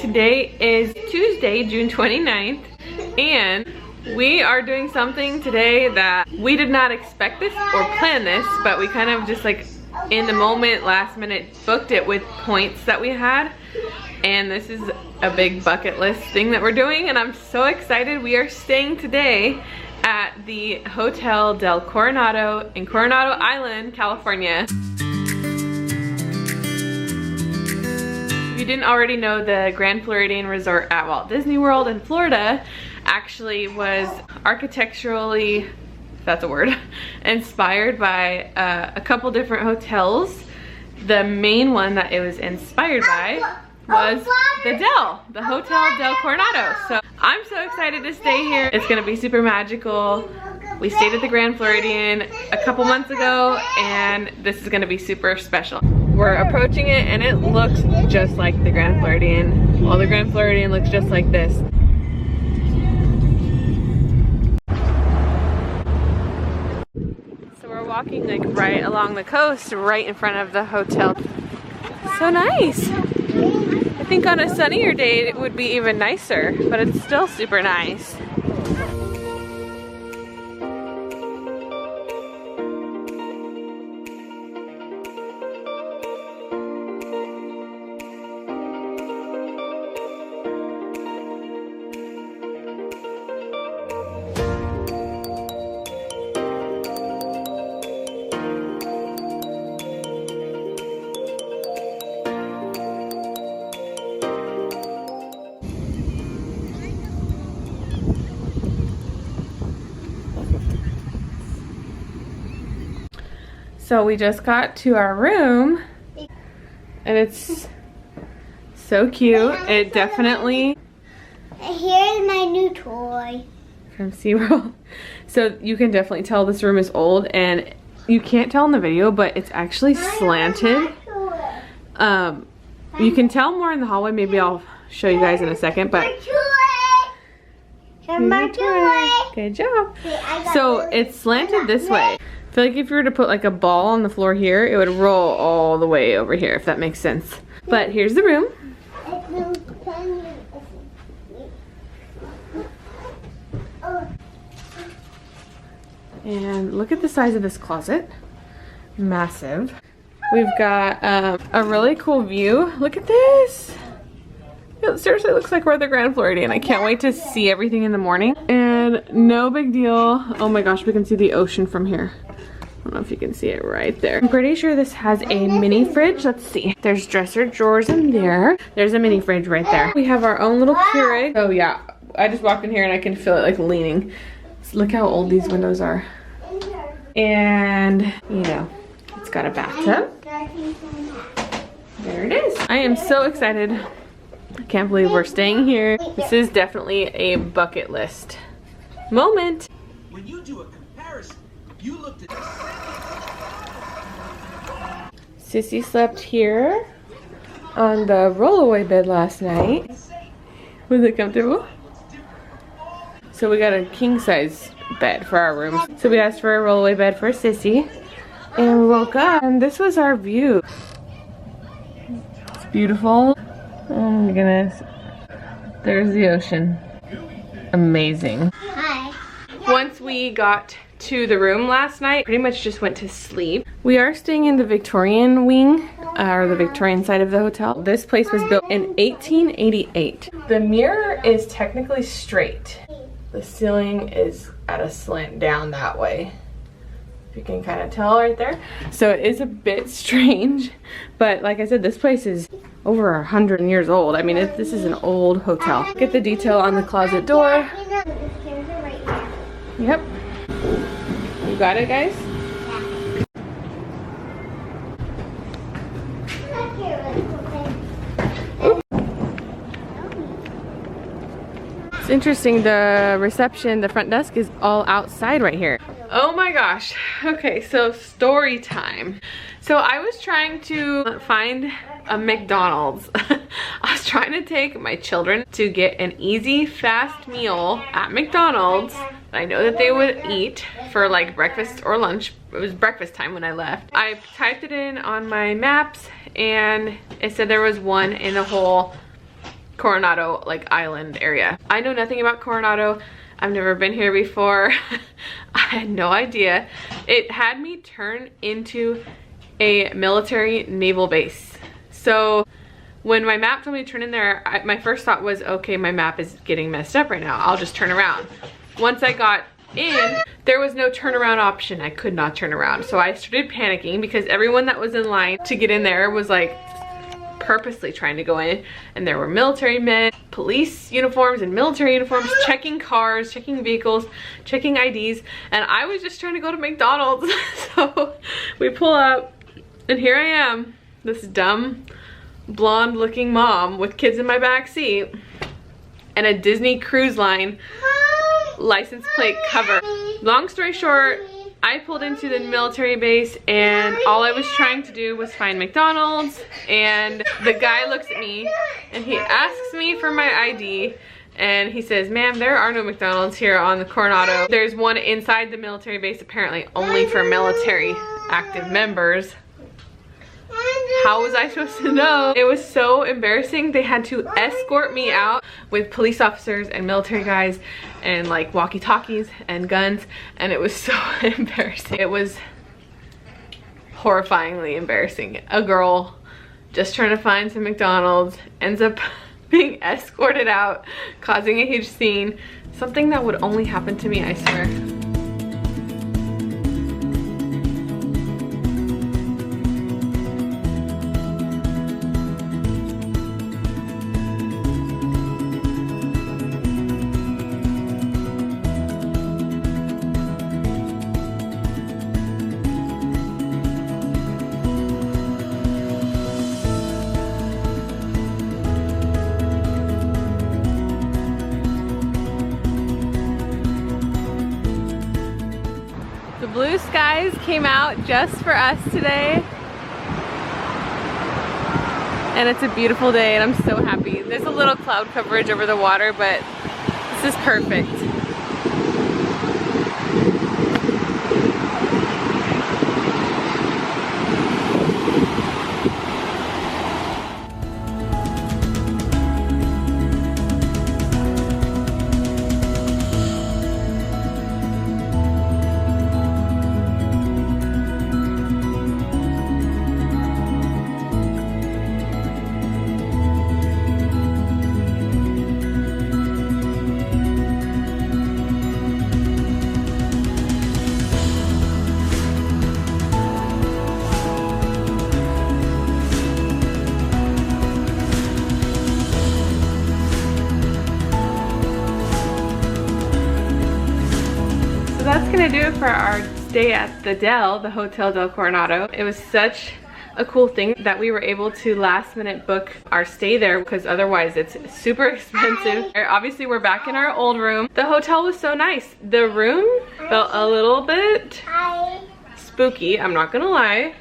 Today is Tuesday, June 29th, and we are doing something today that we did not expect this or plan this, but we kind of just like in the moment, last minute, booked it with points that we had. And this is a big bucket list thing that we're doing, and I'm so excited. We are staying today at the Hotel Del Coronado in Coronado Island, California. If you didn't already know, the Grand Floridian Resort at Walt Disney World in Florida actually was architecturally, if that's a word, inspired by a couple different hotels. The main one that it was inspired by was the Hotel Del Coronado. So I'm so excited to stay here. It's gonna be super magical. We stayed at the Grand Floridian a couple months ago, and this is gonna be super special. We're approaching it and it looks just like the Grand Floridian. Well, the Grand Floridian looks just like this. So we're walking like right along the coast, right in front of the hotel. So nice. I think on a sunnier day it would be even nicer, but it's still super nice. So we just got to our room and it's so cute. It definitely... Here's my new toy. From SeaWorld. So you can definitely tell this room is old, and you can't tell in the video, but it's actually slanted. You can tell more in the hallway. Maybe I'll show you guys in a second, but... My toy. Good job. So it's slanted this way. I feel like if you were to put like a ball on the floor here, it would roll all the way over here, if that makes sense. But here's the room. And look at the size of this closet. Massive. We've got a really cool view. Look at this. It seriously looks like we're at the Grand Floridian. I can't wait to see everything in the morning. And no big deal. Oh my gosh, we can see the ocean from here. I don't know if you can see it right there. I'm pretty sure this has a mini fridge. Let's see. There's dresser drawers in there. There's a mini fridge right there. We have our own little Keurig. Oh yeah, I just walked in here and I can feel it like leaning. So look how old these windows are. And, you know, it's got a bathtub. There it is. I am so excited. I can't believe we're staying here. This is definitely a bucket list moment. When you do a comparison, you looked at Sissy slept here on the rollaway bed last night. Was it comfortable? So we got a king size bed for our room. So we asked for a rollaway bed for Sissy, and we woke up and this was our view. It's beautiful. Oh my goodness. There's the ocean. Amazing. Hi. Once we got to the room last night, pretty much just went to sleep. We are staying in the Victorian wing, or the Victorian side of the hotel. This place was built in 1888. The mirror is technically straight. The ceiling is at a slant down that way. If you can kind of tell right there. So it is a bit strange, but like I said, this place is over 100 years old. I mean, this is an old hotel. Look at the detail on the closet door. Yep. You got it, guys? It's interesting, the reception, the front desk is all outside right here. Oh my gosh. Okay, so story time. So I was trying to find a McDonald's. I was trying to take my children to get an easy, fast meal at McDonald's. I know that they would eat for like breakfast or lunch. It was breakfast time when I left. I typed it in on my maps and it said there was one in the whole Coronado like island area. I know nothing about Coronado. I've never been here before. I had no idea. It had me turn into a military naval base. So when my map told me to turn in there, my first thought was, okay, my map is getting messed up right now. I'll just turn around. Once I got in, there was no turnaround option. I could not turn around. So I started panicking because everyone that was in line to get in there was like purposely trying to go in, and there were military men, police uniforms and military uniforms, checking cars, checking vehicles, checking IDs, and I was just trying to go to McDonald's. So we pull up, and here I am, this dumb blonde looking mom with kids in my back seat and a Disney Cruise Line license plate cover. Long story short, I pulled into the military base and all I was trying to do was find McDonald's, and the guy looks at me and he asks me for my ID and he says, ma'am, there are no McDonald's here on the Coronado. There's one inside the military base, apparently only for military active members. How was I supposed to know? It was so embarrassing. They had to escort me out with police officers and military guys and like walkie-talkies and guns, and it was so embarrassing. It was horrifyingly embarrassing. A girl just trying to find some McDonald's ends up being escorted out, causing a huge scene. Something that would only happen to me, I swear. The blue skies came out just for us today. And it's a beautiful day and I'm so happy. There's a little cloud coverage over the water, but this is perfect. That's gonna do it for our stay at the Hotel Del Coronado. It was such a cool thing that we were able to last minute book our stay there, because otherwise it's super expensive. Obviously we're back in our old room. The hotel was so nice. The room felt a little bit spooky, I'm not gonna lie.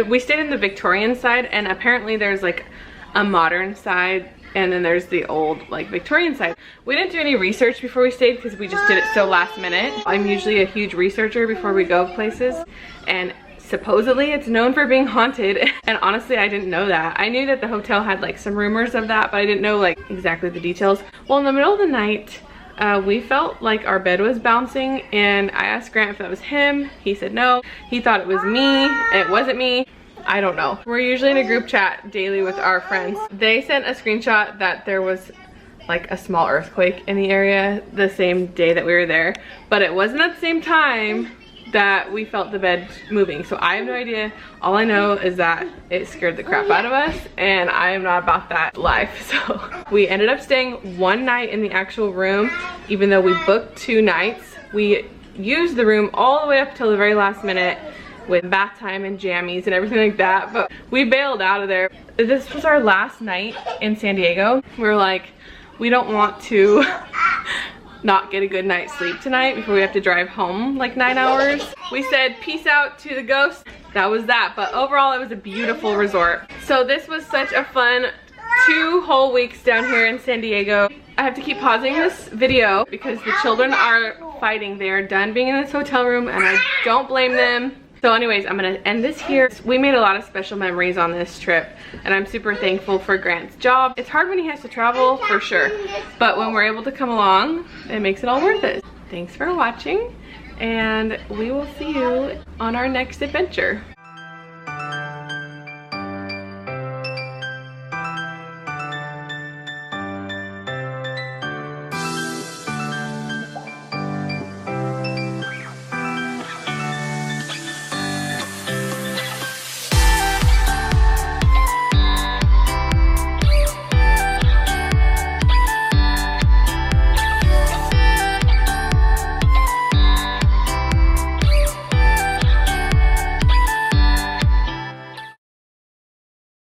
We stayed in the Victorian side, and apparently there's like a modern side and then there's the old like Victorian side. We didn't do any research before we stayed because we just did it so last minute. I'm usually a huge researcher before we go places, and supposedly it's known for being haunted. And honestly, I didn't know that. I knew that the hotel had like some rumors of that, but I didn't know like exactly the details. Well, in the middle of the night, we felt like our bed was bouncing, and I asked Grant if that was him. He said no. He thought it was me. It wasn't me. I don't know. We're usually in a group chat daily with our friends. They sent a screenshot that there was like a small earthquake in the area the same day that we were there, but it wasn't at the same time that we felt the bed moving. So I have no idea. All I know is that it scared the crap out of us, and I am not about that life. So we ended up staying one night in the actual room, even though we booked 2 nights. We used the room all the way up till the very last minute with bath time and jammies and everything like that, but we bailed out of there. This was our last night in San Diego. We were like, we don't want to not get a good night's sleep tonight before we have to drive home like 9 hours. We said peace out to the ghosts. That was that, but overall it was a beautiful resort. So this was such a fun 2 whole weeks down here in San Diego. I have to keep pausing this video because the children are fighting. They are done being in this hotel room, and I don't blame them. So anyways, I'm gonna end this here. We made a lot of special memories on this trip, and I'm super thankful for Grant's job. It's hard when he has to travel, for sure, but when we're able to come along, it makes it all worth it. Thanks for watching, and we will see you on our next adventure.